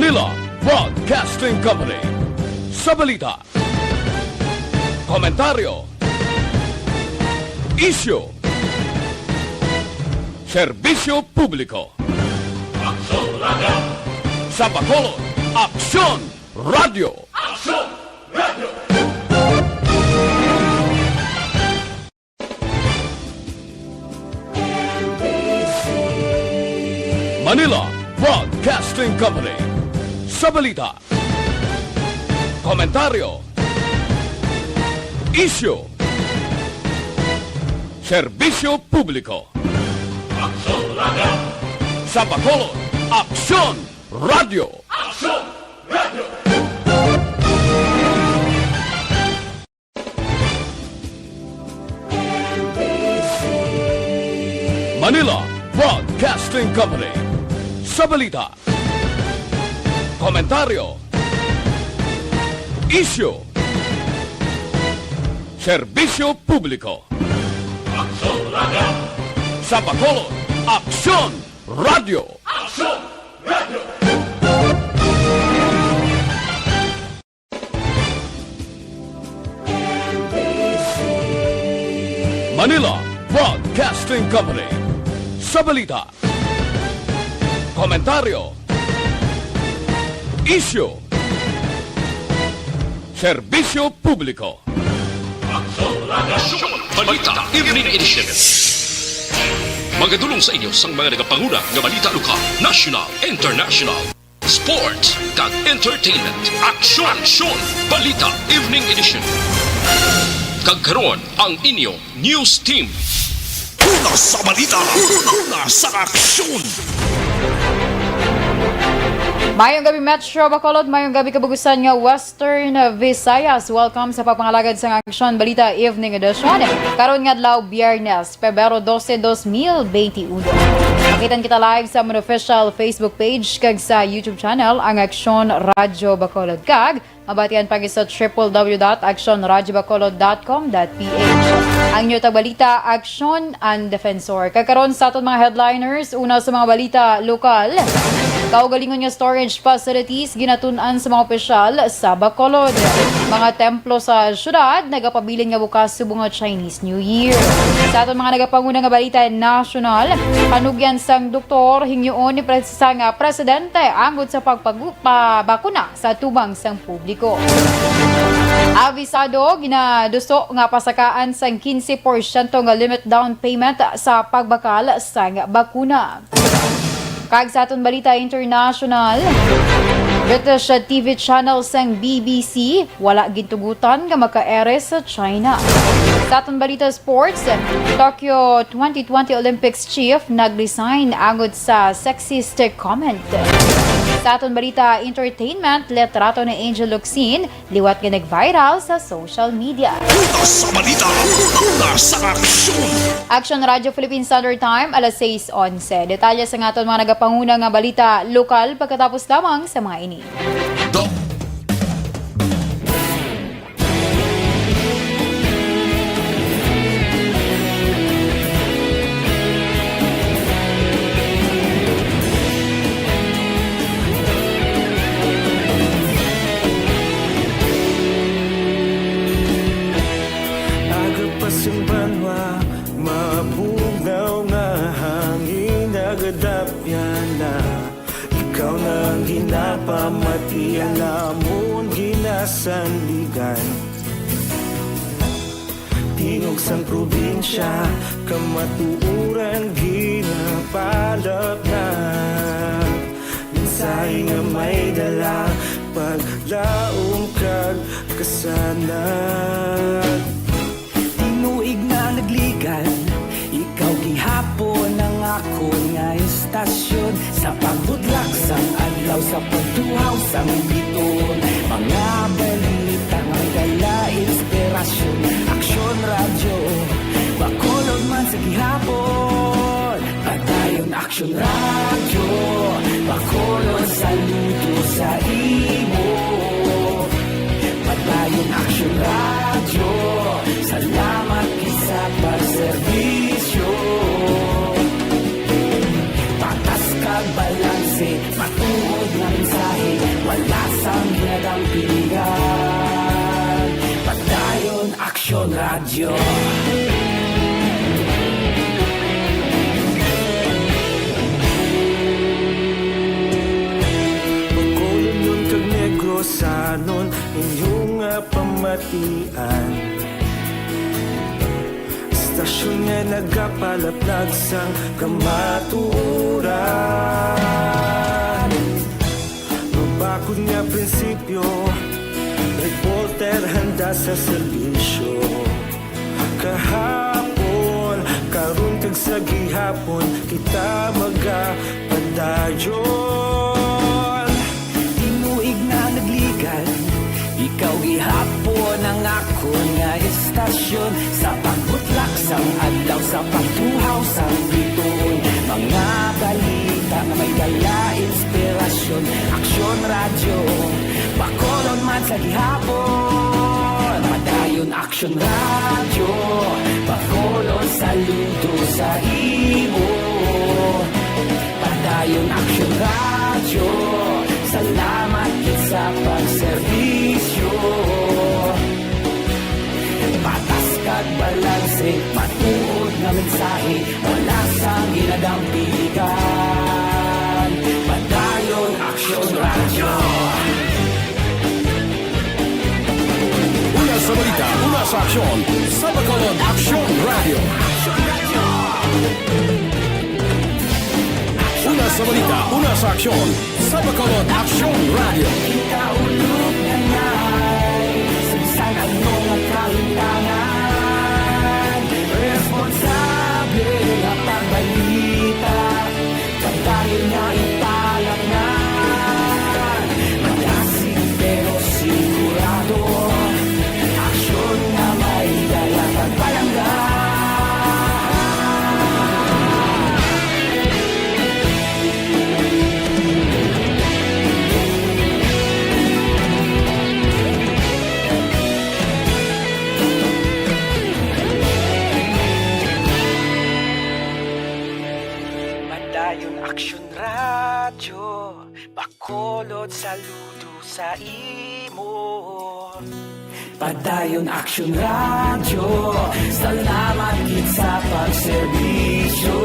Manila Broadcasting Company. Sa balita, komentaryo, isyu, serbisyo publiko. Aksyon Radio! Sa Bacolod, Aksyon Radio! Aksyon Radio! Manila Broadcasting Company. Sa balita, komentaryo, isyu, serbisyo publiko. Aksyon Radio! Sa Bacolod, Aksyon Radio! Aksyon Radio! Manila Broadcasting Company. Sa balita, komentaryo, isyu, serbisyo publiko. Aksyon Radio! Sa Bacolod, Aksyon Radio! Aksyon Radio! Manila Broadcasting Company. Sa balita, komentaryo, isyu, serbisyo publiko. Aksyon Radio! Balita Evening Edition. Magadulong sa inyo sang mga nagapanguna nga balita lokal, national, international, sports, kag entertainment. Aksyon! Balita Evening Edition. Kagkaroon ang inyong news team. Una sa balita, una sa aksyon. Mayong gabi Metro Bacolod, mayong gabi kabugusan nga Western Visayas. Welcome sa pagpangalagad sa Aksyon Balita Evening Edition. Karon nga adlaw Biyernes, Pebrero 12, 2021. Makitan kita live sa among official Facebook page kag sa YouTube channel ang Aksyon Radio Bacolod kag mabatian pagi sa www.actionradiobacolod.com.ph. Ang inyo tagbalita, Aksyon and Defensor. Kakaroon sa aton mga headliners, una sa mga balita lokal. Kaugalingon nga storage facilities ginatun-an sa mga opisyal sa Bacolod. Mga templo sa syudad nagapabilin nga bukas subong nga Chinese New Year. Sa aton mga nagapanguna nga balita national, panugyan sang doktor hingyoon ni presidente angod sa pagpabakuna sa tubang sang publiko. Avisado ginaduso nga pasakaan sang 15% nga limit down payment sa pagbakal sang bakuna. Kag sa aton balita international, British TV channel sang BBC wala gintugutan nga makaere sa China. Sa aton balita sports, Tokyo 2020 Olympics chief nag-resign angod sa sexist comment. Sa aton balita entertainment, letrato ni Angel Locsin liwat nga nag-viral sa social media. Una sa balita, una sa aksyon. Action Radio Philippine Standard Time, alas 6:11. Detalye sa aton mga nagapanguna nga balita lokal pagkatapos lamang sa mga ini. Mabugaw nga hangin nagadapyan na ikaw nang ginapamatian lamon ginasandigan tingog sang probinsya kamatuuran ginapalap na minsay nga may dala paglaom kag kasanag tinuig na nagligan ikaw gihapon ang ako nga istasyon sa pagbudlak sang adlaw sa pagtuhaw sang biton mga balita nga dala inspirasyon Aksyon Radio Bacolod man sa gihapon padayon Aksyon Radio Bacolod saludo sa imo padayon Aksyon Radio salamat sa pagserbisyo patas kag balanse matuod na mensahe Radyo. Pagkulong yung kag negro sa nun inyong pamatian. Istasyon nga nagapalaplag sang kamaturan. Mabakod nga prinsipyo, reporter handa sa serbisyo. Kahapon, karon kag sa gihapon, kita magapadayon. Tinuig na nagligan, ikaw gihapon ang ako nga istasyon. Sa pagbutlak sang adlaw, sa pagtuhaw sang bituon, mga balita na may dala inspirasyon. Aksyon radyo, Bacolod man sa gihapon. Padayon aksyon radyo, Bacolod saludo sa imo. Padayon aksyon radyo, salamat gid sa pagserbisyo. Patas kag balanse, matuod nga mensahe, wala sang ginadampigan. Padayon aksyon radyo. Una sa balita, una sa aksyon, sa Bacolod Action Radio. Una sa balita, una sa aksyon, sa Bacolod Action Radio. Kaulog na na'y sagsang anong ang kalintangan. Responsable na pagbalita, pagdahil na ipalang na. Malasig pero sigurado, aksyon na may dala pagpalanggan. Padayon aksyon radyo, Bacolod saludo sa imo. Padayon aksyon radyo, salamat gid sa pagserbisyo.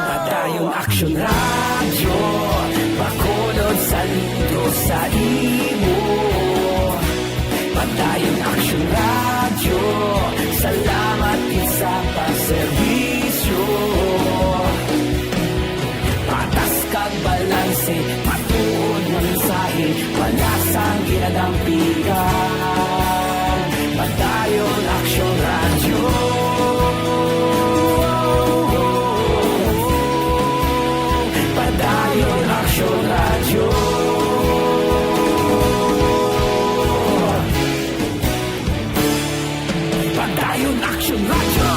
Padayon aksyon radyo, Bacolod saludo sa imo. Padayon aksyon radyo, salamat gid sa pagserbisyo. Patas kag balanse, matuod nga mensahe, wala sang ginadampigan. Padayon aksyon radyo. Padayon aksyon radyo. Padayon aksyon radyo.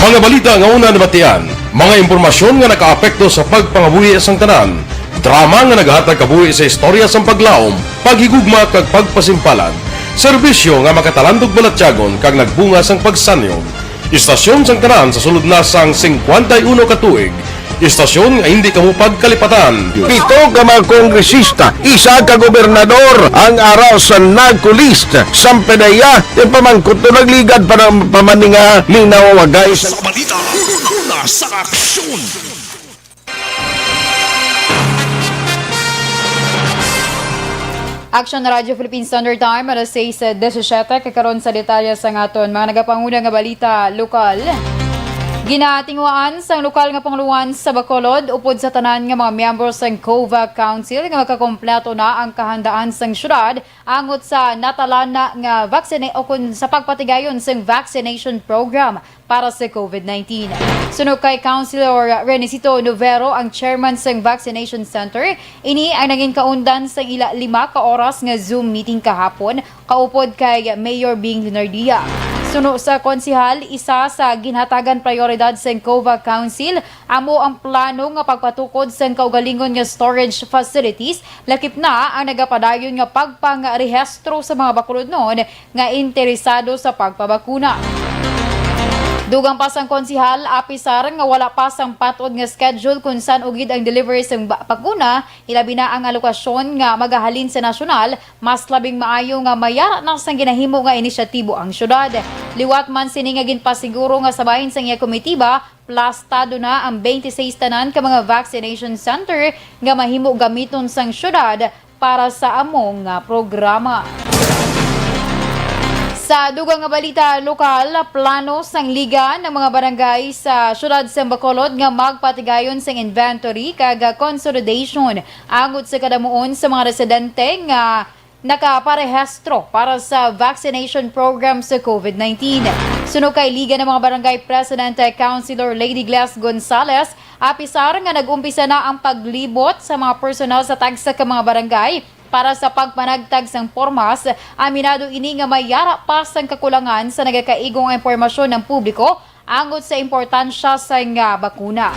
Mga balita nga una nabatian, mga impormasyon nga nakaapekto sa pagpangabuhi sang tanan, drama nga naghatag kabuhi sa istorya sang paglaom, paghigugma kag pagpasimpalan, serbisyo nga makatalandog balatyagon kag nagbunga sang pagsanyog, istasyon sang tanan sa sulod na sang 51 ka tuig, istasyon nga hindi kamupag kalipatan. Pito ka mga kongresista, isa ka gobernador ang araw sa nagkulist sa pedaya yung pamangkot na nagligad para pamaninga linaw wagay sa Balita, una sa aksyon. Action na Radio Philippine Standard Time, alas 6:17, kakaroon sa detalye sa ngaton mga nagapanguna nga balita lokal. Ginatingwaan sang lokal nga panguluan sa Bacolod upod sa tanan nga mga miyembro sang COVAC Council nga makakompleto na ang kahandaan sang syudad angot sa natalan na nga o kun sa pagpatigayon sang vaccination program para sa COVID-19. Sunog kay Councilor Renicito Novero, ang chairman sang vaccination center, ini ang naging kaundan sang ila 5 ka oras nga Zoom meeting kahapon kaupod kay Mayor Bing Linardia. Suno sa konsihal, isa sa ginhatagan prioridad sa COVA Council amo ang plano nga pagpatukod sa kaugalingon nga storage facilities, lakip na ang nagapadayon nga pagpangrehistro sa mga bakulod noon nga interesado sa pagpabakuna. Dugang pa sang konsihal, apisar nga wala pa sang patod nga schedule kung saan ugid ang delivery sa bakuna, ilabi na ang alokasyon nga magahalin sa nasyonal, mas labing maayo nga mayara na sang ginahimo nga inisyatibo ang syudad. Liwat man sini nga ginpasiguro nga sabahin sang iya komitiba, plastado na ang 26 tanan ka mga vaccination center nga mahimo gamiton sang syudad para sa among nga programa. Sa dugang nga balita lokal, plano sang liga ng mga barangay sa syudad sa Bacolod nga magpatigayon sang inventory kag consolidation angot sa kadamuon sa mga residente nga nakaparehistro para sa vaccination program sa COVID-19. Suno kay Liga ng mga Barangay President Councilor Lady Glass Gonzales, apisar nga nag-umpisa na ang paglibot sa mga personal sa tagsa ka mga barangay para sa pagpanagtag sang pormas. Aminado ini nga mayara pa sang kakulangan sa nagakaigong impormasyon ng publiko angot sa importansya sa nga bakuna.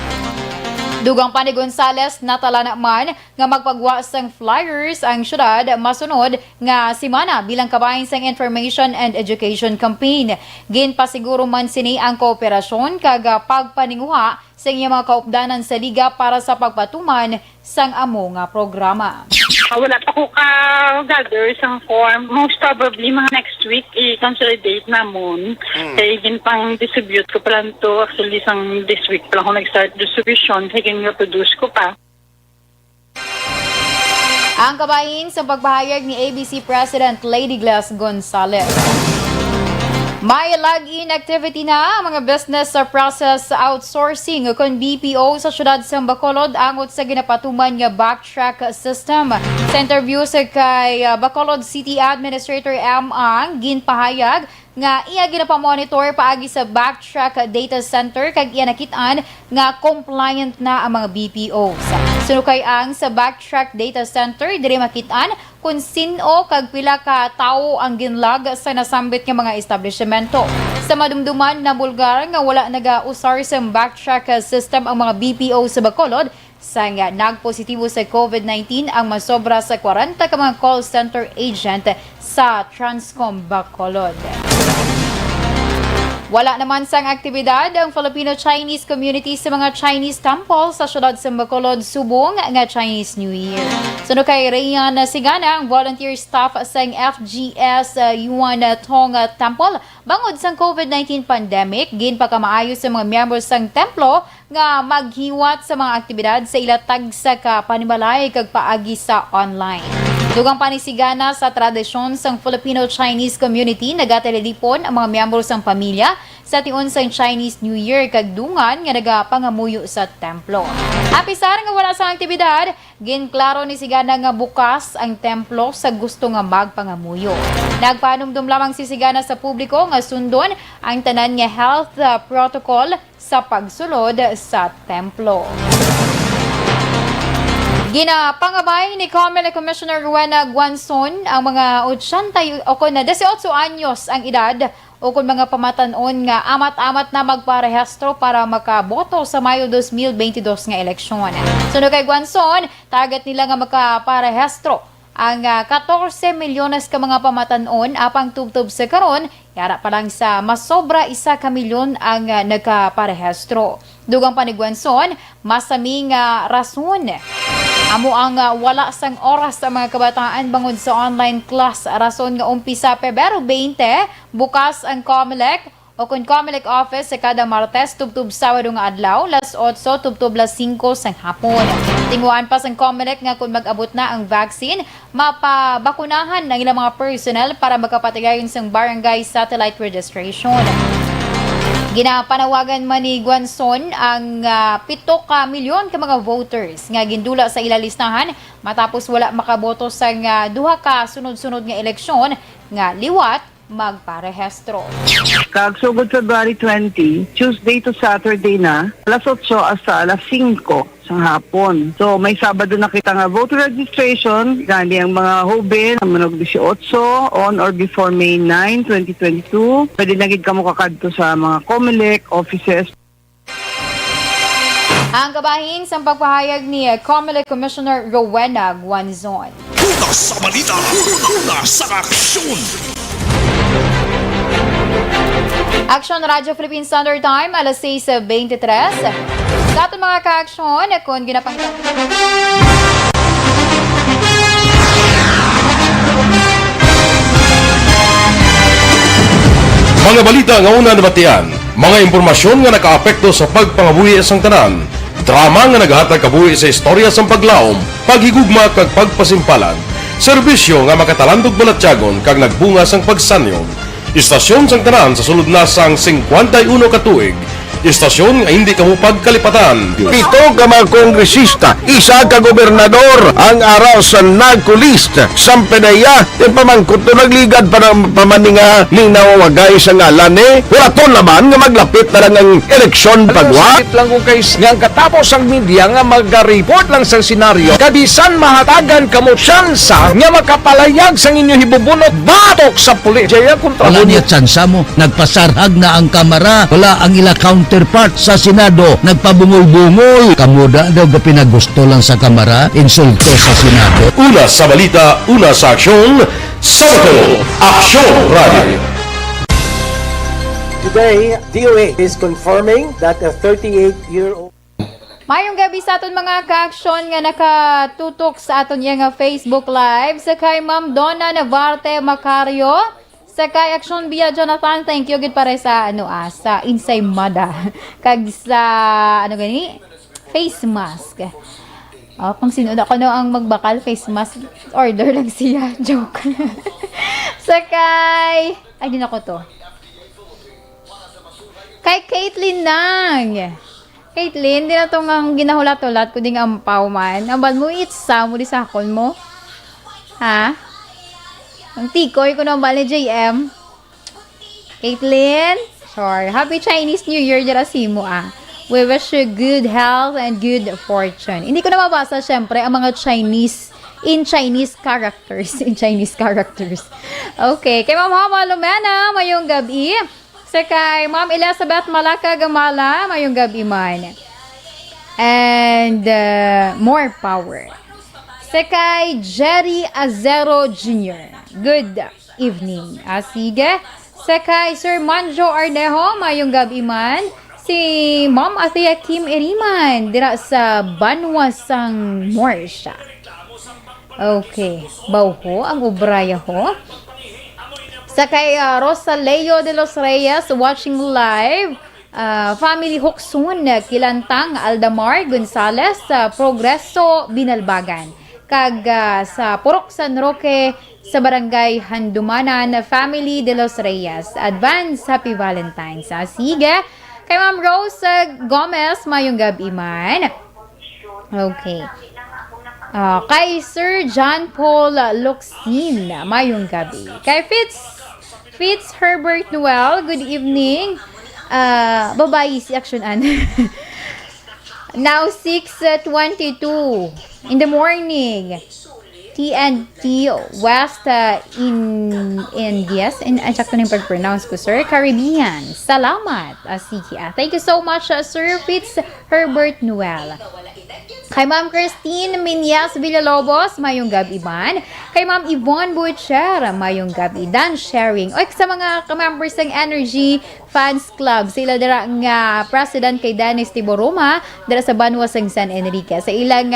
Dugang pa ni Gonzales, natala naman nga magpagwa sang flyers ang syudad masunod nga simana bilang kabahin sang Information and Education Campaign. Ginpasiguro man sini ang kooperasyon kag pagpaninguha sa iya mga kaupdanan sa liga para sa pagpatuman sang amo nga programa. Wala pa ko ka-gather sang form. Most probably, mga next week, i-consolidate na mon. Kaya igin pang distribute ko pa lang to. Actually, sang this week pa lang ako nag-start distribution. Kaya igin produce ko pa. Ang kabahin sa pagbahayag ni ABC President Lady Glass Gonzales. May log-in activity na ang mga business sa process outsourcing kung BPO sa syudad sa Bacolod angot sa ginapatuman nga backtrack system. Sa interview sa kay Bacolod City Administrator M. Ang ginpahayag nga iya ginapamonitor paagi sa backtrack data center kag iya nakitaan nga compliant na ang mga BPO. Sunukay ang sa backtrack data center diri makitaan kung sino kag pila ka tawo ang ginlag sa nasambit nga mga establishmento. Sa madumduman na bulgar nga wala naga-usar sa backtrack system ang mga BPO sa Bacolod, sa nga nagpositibo sa COVID-19 ang masobra sa 40 ka mga call center agent sa Transcom Bacolod. Wala naman sang aktibidad ang Filipino-Chinese community sa mga Chinese temple sa syudad sa Bacolod subong nga Chinese New Year. Suno kay Rayan Sigana, ang volunteer staff sa FGS Yuan Tong Temple, bangod sang COVID-19 pandemic, ginpakamaayo sa mga miyembro sang templo nga maghiwat sa mga aktibidad sa ilatag sa kapanimalay kag paagi sa online. Dugang panisigana sa tradisyon sang Filipino-Chinese community, nagateledipon ang mga miyembro sang pamilya sa tion sang Chinese New Year kag dungan nga nagapangamuyo sa templo. Apisar nga wala sa aktibidad, ginklaro ni Sigana nga bukas ang templo sa gusto nga magpangamuyo. Nagpanumdum lamang si Sigana sa publiko nga sundon ang tanan nga health protocol sa pagsulod sa templo. Ginapangabay ni COMELEC Commissioner Rowena Guanzon ang mga 18 anyos ang edad o kung mga pamatanon nga amat-amat na magparehistro para makaboto sa Mayo 2022 nga eleksyon. Sunod kay Guanzon, target nila nga makaparehistro ang 14 milyones ka mga pamatanon apang tubtob sa karon, yara pa lang sa masobra 1 ka milyon ang nagkaparehistro. Dugang pa ni Guanzon, masaming rason amo ang wala sang oras sa mga kabataan bangod sa online class. Rason nga umpisa Pebrero 20, bukas ang COMELEC o kung COMELEC office sa kada Martes tubtub Sabado nga adlaw, las 8 tubtub las 5 sang hapon. Tinguan pa sang COMELEC nga kung mag-abot na ang vaccine, mapabakunahan ng ilang mga personnel para magkapatigayon sang barangay satellite registration. Ginapanawagan man ni Guanzon ang 7 ka milyon ka mga voters nga gindula sa ilalistahan matapos wala makaboto sa 2 ka sunod-sunod nga eleksyon nga liwat magparehestro. Kagsugod February 20, Tuesday to Saturday na, alas 8 hasta alas 5 sa hapon. So may Sabado na kita nga voter registration, gani ang mga hobin, manog 18 on or before May 9, 2022. Pwede na gid kamo kakadto sa mga COMELEC offices. Ang kabahin sa pagpahayag ni COMELEC Commissioner Rowena Guanzon. Una sa balita, una sa aksyon. Action Radio Philippine Standard Time, alas 6:23. Sa ating mga ka-aksyon, kung ginapang... Mga balita nga una nabatian, mga impormasyon nga nakaapekto sa pagpangabuhi sang tanan, drama nga naghatag kabuhi sa istorya sang paglaom, paghigugma kag pagpasimpalan, serbisyo nga makatalandog balatyagon kag nagbunga sang pagsanyon, istasyon sang tanan sa sulod na sang 51 katuig, istasyon nga hindi kamupag kalipatan. Pito ka mga kongresista, isa ka gobernador ang araw sa nagkulist sa PDEA yung pamangkot na nagligad para pamaninga ning nawawagay sa ngalan walaton naman nga maglapit na lang ang eleksyon pagwa. Sakit lang kung kayo nga katapos ang media nga mag-report lang sa senaryo kabisan mahatagan kamo tsansa nga makapalayag sa inyo hibubunot batok sa pulis. Jaya kontra Wala niya tsansa mo, nagpasarhag na ang kamara, wala ang ila counterpart sa Senado, nagpabungol-bungol. Kamuda daw ga pinagusto lang sa kamara, insulto sa Senado. Una sa balita, una sa aksyon, Sabado, Aksyon Radio. Today, DOA is confirming that a 38-year-old Mayong gabi sa aton mga ka-aksyon nga nakatutok sa aton nga Facebook Live sa kay Ma'am Donna Navarte Macario, sa kay Aksyon Bia Jonathan, thank you gid para sa sa Insaymada kag sa gani face mask. Pang sinod ako ang magbakal face mask, order lang siya, joke. Sa kay ay din ako to. Kay Caitlyn nang. Caitlyn, di na itong ang ginahulat-hulat ko ding ampaw man. Ambal mo, itsa mo di sakol mo. Ha? Ang tikoy ko na ambal ni JM. Caitlyn, sure. Happy Chinese New Year, Jarasimo We wish you good health and good fortune. Hindi ko na mabasa, syempre, ang mga Chinese characters. In Chinese characters. Okay. Kay Ma'am Hama Lumena, mayong gabi. Sa kay Ma'am Elizabeth Malaka Gamala, mayong gabi man. And more power. Sa kay Jerry Azero Jr., good evening. Sige. Sa kay Sir Manjo Arnejo, mayong gabi man. Si Ma'am Athea Kim Eriman, dira sa Banwasang Morsha. Okay. Bawho, ang ubraya ho. Sa kay Rosaleo de los Reyes watching live, family Huksun, Kilantang, Aldamar Gonzales, Progreso, Binalbagan. Kag sa Purok San Roque, sa Barangay Handumanan, family de los Reyes. Advance Happy Valentine's. Sige. Kay Ma'am Rose Gomez, mayong gabi man. Okay. Kay Sir John Paul Luxin, mayong gabi. Kay Fitz Herbert Noel, good evening. Babae si Action Ann. Now 6:22 in the morning. TNT West yes, and check ko na yung pag-pronounce ko, Sir. Caribbean. Salamat. Sige. Thank you so much, Sir Fitz Herbert Noel. Kay Ma'am Christine Minyas Villalobos, mayong gabi man. Kay Ma'am Yvonne Butcher, mayong gabi. Dan sharing. O, sa mga ka-members ng Energy Fans Club, sila dira nga President kay Dennis Tiboroma, dira sa Banwasang San Enrique. Sa ilang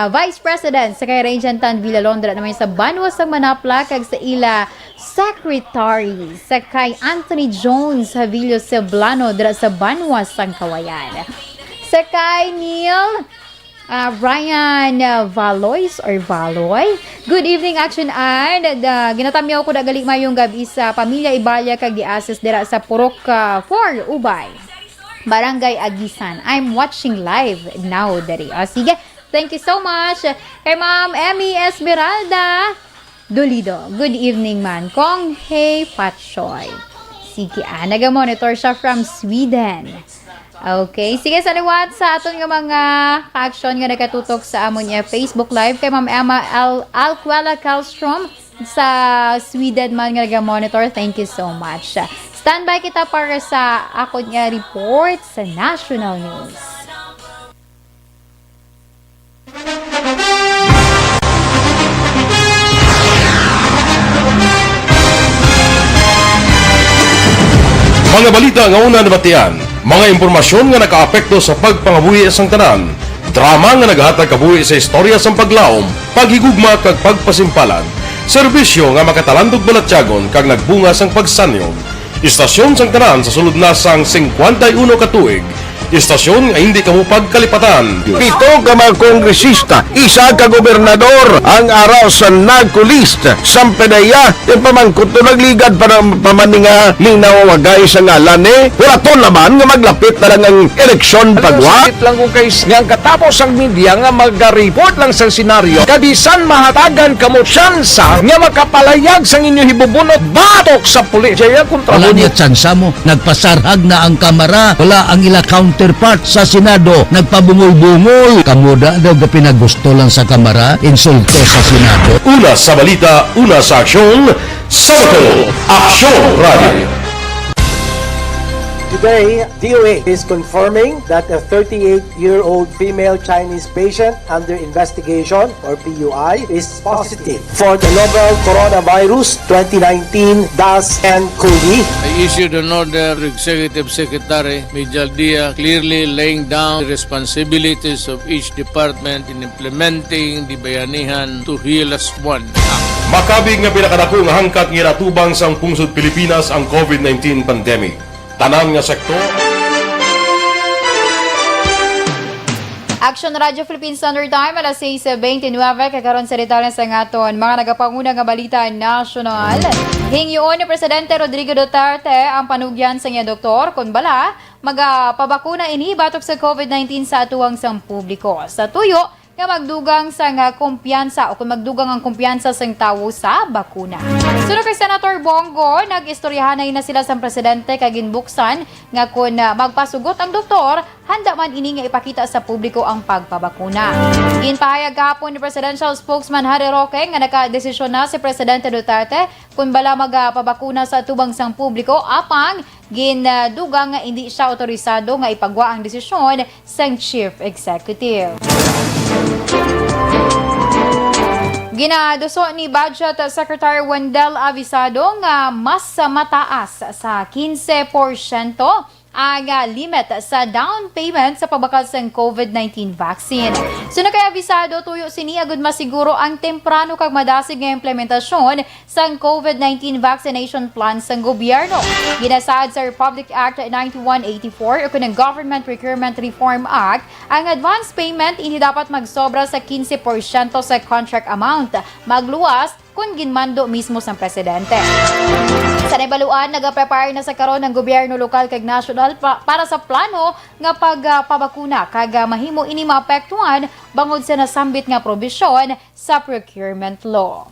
Vice President sa kay Rainjantan Villalondra naman sa Banwasang Manapla, kag sa ila Secretary sa kay Anthony Jones Havillo Ceblano dira sa Banwasang Kawayan. Sa kay Neil Ryan Valois or Valoy. Good evening, Action and ginatamyaw ko dagali mayong gabi sa pamilya Ibalya kag giases dira sa Purok 4 Ubay, Barangay Agisan. I'm watching live now diri. Sige, thank you so much. Kay Ma'am Emmy Esmeralda, Dolido. Good evening man. Kong Hei Patchoy. Sige, naga-monitor siya from Sweden. Okay, sige saliwat sa aton nga mga ka-action nga nakatutok sa amon niya Facebook Live kay Ma'am Emma Alquela Kalstrom sa Sweden man nga naga-monitor. Thank you so much. Standby kita para sa akon nga report sa National News. Mga balita nga una nabatian, mga impormasyon nga nakaapekto sa pagpangabuhi sang tanan, drama nga naghatag kabuhi sa istorya sang paglaom, paghigugma kag pagpasimpalan, serbisyo nga makatalandog balatyagon kag nagbunga sang pagsanyog, istasyon sang tanan sa sulod na sang 51 ka tuig, istasyon nga hindi kamo pagkalipatan. Pito ka mga kongresista, isa ka gobernador ang araw sa nagkulist sa pedaya yung pamangkot to nagligad para pamaninga ning nawawagay sa ngalan wala to naman nga maglapit na lang ang eleksyon pagwa. Sakit lang kung guys nga katapos ang media nga mag-report lang sa senaryo kabisan mahatagan kamo tsansa nga makapalayag sa inyo hibubunot batok sa pulis. Jaya kontra Wala niya tsansa mo. Nagpasarhag na ang kamara. Wala ang ila counterpart sa Senado. Nagpabungol-bungol. Kamuda daw ga pinagusto lang sa kamara. Insulto sa Senado. Una sa balita, una sa aksyon, Sabado, Aksyon Radio. Today, DOA is confirming that a 38-year-old female Chinese patient under investigation, or PUI, is positive for the novel coronavirus 2019-nCoV. I issued an order to Executive Secretary Major Dia clearly laying down the responsibilities of each department in implementing the Bayanihan to Heal as One Act. Makabig nga pinakadako nga hangkat nga natubang sang pungsod Pilipinas ang COVID-19 pandemic. Tanan nga sektor. Action Radio Philippines Standard Time alas 6:29 kakaron sa detalye sa ngaton mga nagapanguna nga balita national. Hingyoon ni Presidente Rodrigo Duterte ang panugyan sa iya doktor kun bala magapabakuna ini batok sa COVID-19 sa atuang sang publiko. Sa tuyo nga magdugang sa nga kumpiyansa o kung magdugang ang kumpiyansa sang tawo sa bakuna. Sunod kay Senator Bongo, nag-istoryahan na sila sa presidente kaginbuksan nga kung magpasugot ang doktor, handa man ini nga ipakita sa publiko ang pagpabakuna. Ginpahayag kahapon ni Presidential Spokesman Harry Roque nga nakadesisyon na si Presidente Duterte kung bala magpabakuna sa tubang sang publiko apang gindugang nga hindi siya otorisado nga ipagwa ang desisyon sang Chief Executive. Ginaduso ni Budget Secretary Wendell Avisado nga mas mataas sa 15% ang limit sa down payment sa pagbakal sa COVID-19 vaccine. Sunod kay Avisado, tuyo sini agud masiguro ang temprano kag madasig nga implementasyon sa COVID-19 vaccination plan sa gobyerno. Ginasaad sa Republic Act 9184 o kunang Government Procurement Reform Act, ang advance payment hindi dapat magsobra sa 15% sa contract amount, magluwas kung ginmando mismo sa presidente. Sa nabaluan, nag-prepare na sa karon ng gobyerno lokal kag national para sa plano nga pagpabakuna kag mahimo ini maapektuhan bangod sa nasambit nga probisyon sa procurement law.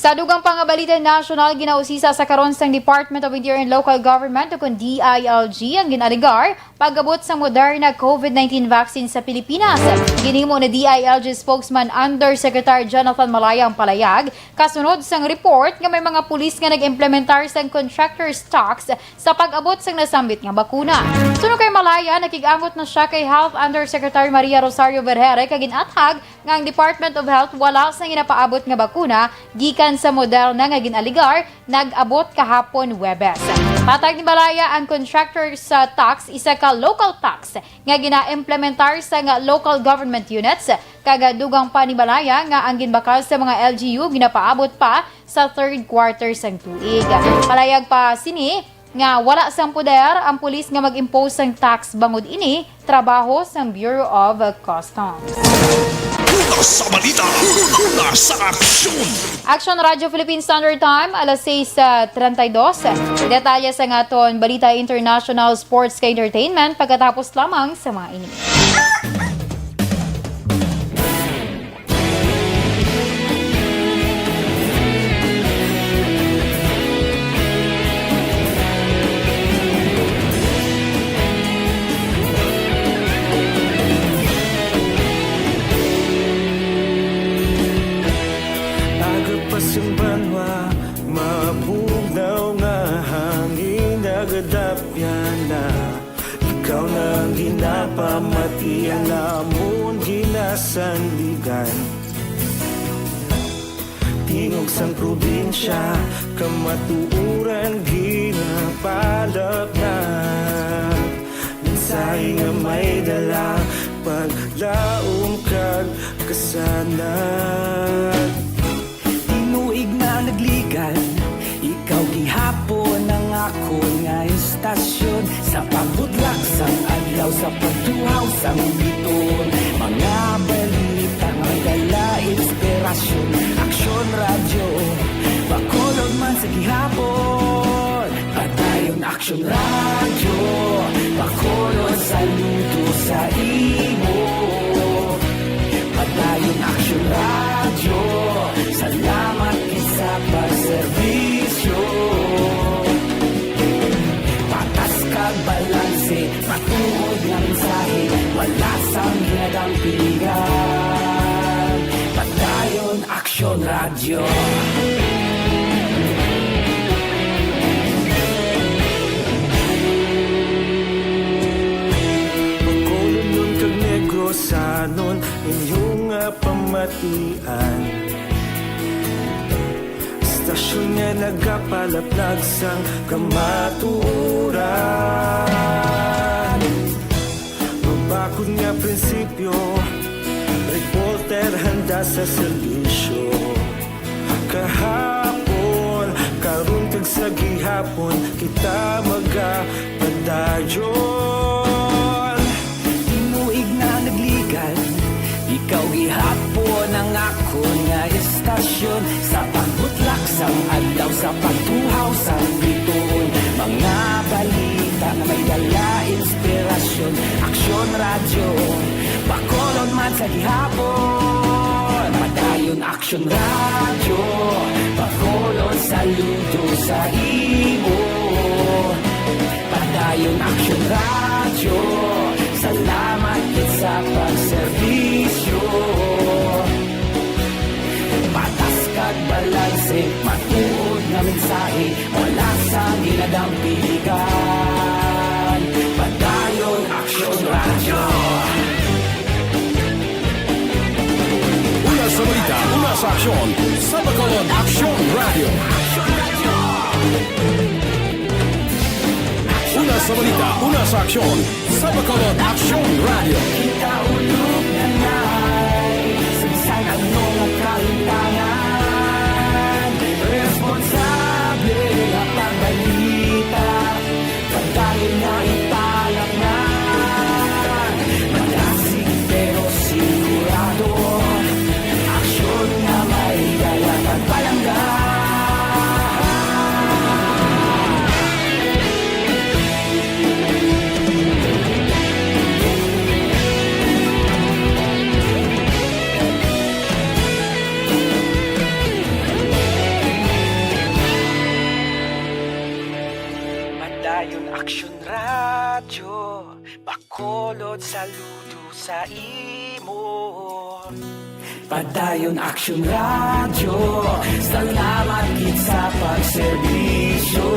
Sa dugang pangabalita national, ginausisa sa karon sang Department of Interior and Local Government o kung DILG ang ginaligar pag-abot sa moderna COVID-19 vaccine sa Pilipinas. Ginimo na DILG spokesman Undersecretary Jonathan Malaya ang palayag kasunod sang report nga may mga pulis nga nag-implementar sang contractor stocks sa pag-abot sang nasambit nga bakuna. Sunod kay Malaya, nakigangot na siya kay Health Undersecretary Maria Rosario Vergere kag ginatag nga ang Department of Health wala sang ginapaabot nga bakuna gikan sa Moderna nga ginaligar nag-abot kahapon Webes. Patag ni Malaya ang contractor sa tax isa ka local tax nga gina-implementar sa nga local government units kagadugang pa ni Malaya nga ang ginbakal sa mga LGU ginapaabot pa sa third quarter sang tuig. Palayag pa sini nga wala sang poder ang pulis nga mag-impose sang tax bangod ini trabaho sang Bureau of Customs. Una sa balita. Una sa aksyon. Action Radio Philippine Standard Time, alas 6:32. Detalye sa ngaton Balita International Sports ka Entertainment pagkatapos lamang sa mga ini. Simbanwa, mabugnaw nga hangin nagadapyan na. Ikaw nang ginapamatian namon ginasandigan. Tingog sang probinsya, kamatuuran ginapalap na. Mensahe nga may dala, paglaom kag kasanan. Tinuig na nagligan, ikaw gihapon ang ako nga istasyon. Sa pagbutlak sang adlaw, sa pagtuhaw sang biton. Mga balita may dala inspirasyon. Aksyon radyo, bakolog man sa gihapon. Patayon aksyon radyo, bakolog saludo sa imo. Patayon aksyon radyo, salamat sa pagserbisyo. Patas kag balanse, patuod nga mensahe, wala sang ginadang piligan. Patayon aksyon radyo. Pagkolon nun kag Negrosanon, inyong pamatian. Stasyon nga nagapalaplag sang kamatuuran. Mabakod nga prinsipyo, reporter handa sa serbisyo. Kahapon, karon kag sa gihapon, kita magapadayon. Tinuig na nagligan, ikaw gihapon ang ako nga istasyon. Sa pagbutlak sang adlaw, sa pagtuhaw sang biton. Mga balita na may dala inspirasyon. Aksyon radyo, bakolon man sa gihapon. Padayon aksyon radyo, bakolon saludo sa imo. Padayon aksyon radyo, salamat sa pagserbisyo. Patas kag balanse, matuod na mensahe, wala sa ginadang piligan. Padayon aksyon radyo. Una sa balita, una sa aksyon. Sa Bacolod Aksyon Radio. Una sa balita, una sa aksyon. Sa Bacolod Aksyon Radio. Kita ulog na na'y sinsan ano nga kahintangan. Responsable ang pagbalita, pagkain na italak na. Malasig pero sigurado, aksyon na may dala pagpalangga. Padayon aksyon radyo, bakolod saludo sa imo. Padayon aksyon radyo, salamat gid sa pagserbisyo.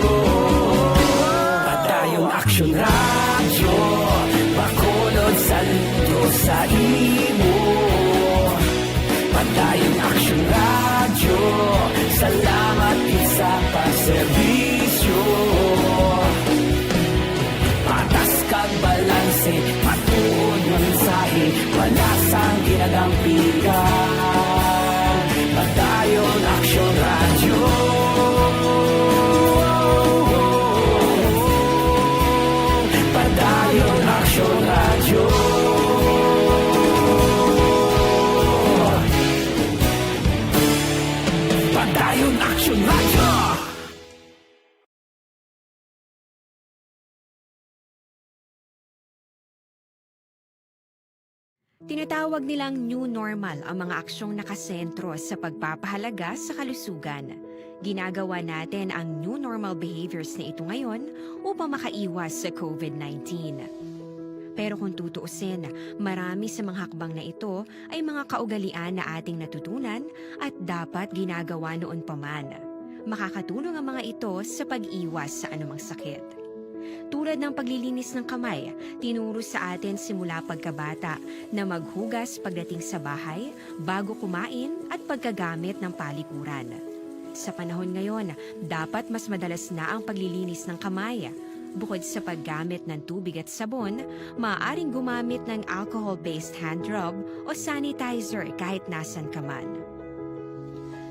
Padayon aksyon radyo, bakolod saludo sa imo. Padayon aksyon radyo, salamat gid sa pagserbisyo. Patas kag balanse, matuod nga mensahe, wala sang ginadang piligan. Padayon aksyon radyo. Padayon aksyon radyo. Dayon Action Radio. Tinatawag nilang new normal ang mga aksyong nakasentro sa pagpapahalaga sa kalusugan. Ginagawa natin ang new normal behaviors na ito ngayon upang makaiwas sa COVID-19. Pero kung tutuusin, marami sa mga hakbang na ito ay mga kaugalian na ating natutunan at dapat ginagawa noon pa man. Makakatulong ang mga ito sa pag-iwas sa anumang sakit. Tulad ng paglilinis ng kamay, tinuro sa atin simula pagkabata na maghugas pagdating sa bahay, bago kumain at pagkagamit ng palikuran. Sa panahon ngayon, dapat mas madalas na ang paglilinis ng kamay. Bukod sa paggamit ng tubig at sabon, maaaring gumamit ng alcohol-based hand rub o sanitizer kahit nasan ka man.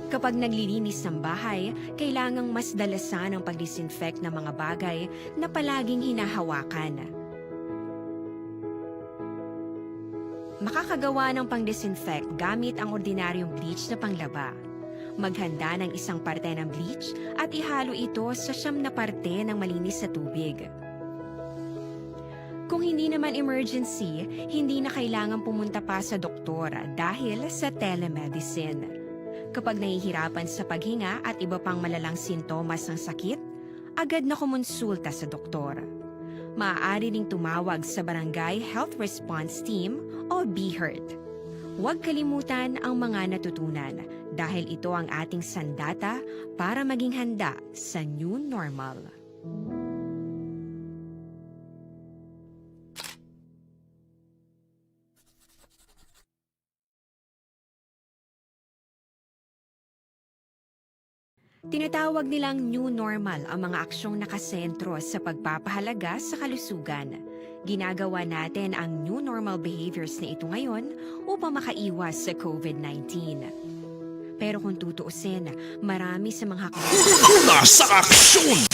Kapag naglilinis ng bahay, kailangang mas dalasan ang pag-disinfect ng mga bagay na palaging hinahawakan. Makakagawa ng pang-disinfect gamit ang ordinaryong bleach na panglaba. Maghanda ng isang parte ng bleach at ihalo ito sa 9 na parte ng malinis na tubig. Kung hindi naman emergency, hindi na kailangan pumunta pa sa doktor dahil sa telemedicine. Kapag nahihirapan sa paghinga at iba pang malalang sintomas ng sakit, agad na kumonsulta sa doktor. Maaari ring tumawag sa Barangay Health Response Team o BHERT. Huwag kalimutan ang mga natutunan dahil ito ang ating sandata para maging handa sa new normal. Tinatawag nilang new normal ang mga aksyong nakasentro sa pagpapahalaga sa kalusugan. Ginagawa natin ang new normal behaviors na ito ngayon upang makaiwas sa COVID-19. Pero kung tutuusin, marami sa mga Una sa aksyon!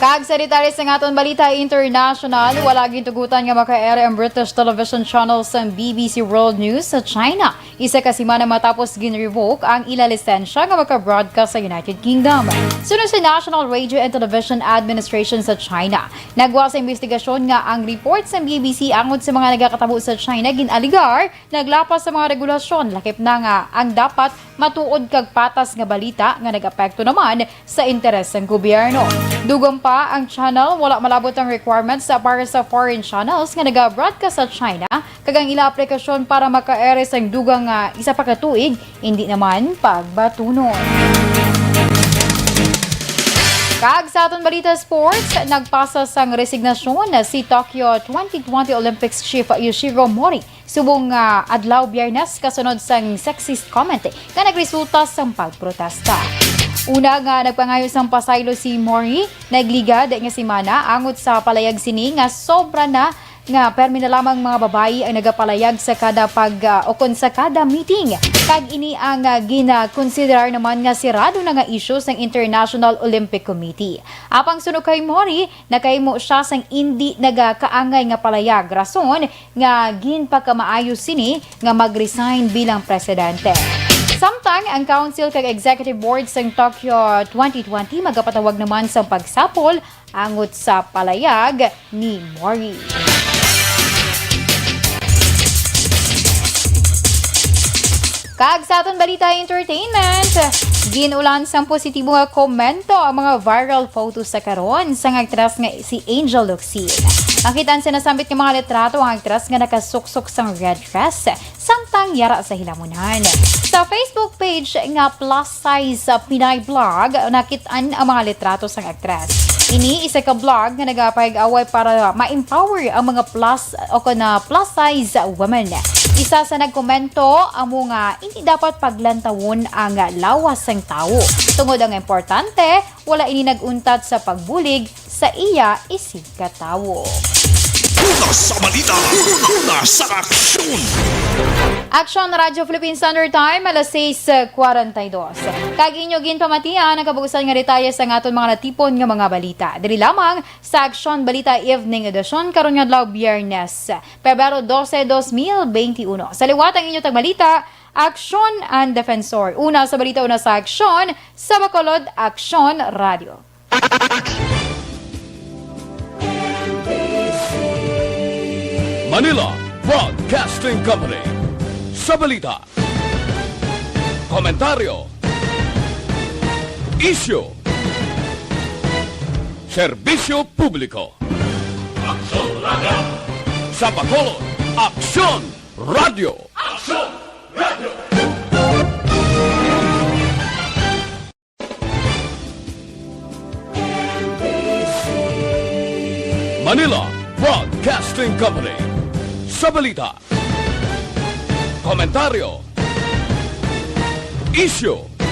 Kag sa detalye sa aton balita international, wala gintugutan nga maka-air ang British television channel sa BBC World News sa China. Isa ka semana matapos gin-revoke ang ila lisensya nga maka-broadcast sa United Kingdom. Sunod sa National Radio and Television Administration sa China, nagwa sa investigasyon nga ang report sa BBC angod sa mga nagakatabo sa China ginaligar naglapas sa mga regulasyon lakip na nga ang dapat matuod kag patas nga balita nga nag-apekto naman sa interes ng gobyerno. Dugong pa ang channel wala malabot ang requirements para sa foreign channels nga naga-broadcast sa China kag ang ila aplikasyon para maka-air sa dugang isa pa ka tuig hindi naman pagbatunon. Kag sa aton balita sports, nagpasa sang resignasyon si Tokyo 2020 Olympics chief Yoshiro Mori subong adlaw Biyernes kasunod sang sexist comment nga nagresulta sang pagprotesta. Una nga nagpangayos ng pasaylo si Mori, nagligad nga si Mana angot sa palayag sini nga sobra na nga permi na lamang mga babayi ang nagapalayag sa kada okon sa kada meeting. Kag ini ang gina-consider naman nga sirado na nga issue sang International Olympic Committee. Apang sunod kay Mori, nakahimo siya sang hindi nagakaangay nga palayag rason nga ginpagkamaayos sini nga mag-resign bilang presidente. Samtang ang Council kag Executive Board sang Tokyo 2020 magapatawag naman sa pagsapol angot sa palayag ni Mori. Kag sa aton balita entertainment, ginulan sang positibo nga komento ang mga viral photos sa karon sang aktres nga si Angel Locsin. Makitaan sa nasambit ng mga litrato ang aktres nga nakasuksok sang red dress samtang yara sa hilamunan. Sa Facebook page nga Plus Size Pinay Vlog, nakitaan ang mga litrato sang aktres. Ini isa ka vlog nga nagapayag-away para ma-empower ang mga plus size women. Isa sa nagkomento amo nga hindi dapat paglantawon ang lawas ng tao. Tungod ang importante, wala ini naguntat sa pagbulig sa iya isig ka tawo. Una sa balita, una sa aksyon! Action Radyo Philippine Standard Time, alas 6:42. Kag inyo ginpamatian ang kabugusan nga detalye sa aton mga natipon nga mga balita. Diri lamang sa Action Balita Evening Edition karon nga adlaw Biyernes, Pebrero 12, 2021. Sa liwat ang inyo tagbalita, Aksyon and Defensor. Una sa balita, una sa aksyon, sa Bacolod, Aksyon Radio. Manila Broadcasting Company. Sa balita, komentaryo, issue, serbisyo publiko. Aksyon Radio. Sa Bacolod, Aksyon Radio. Aksyon Radio. Manila Broadcasting Company. Sa balita, komentaryo, issue,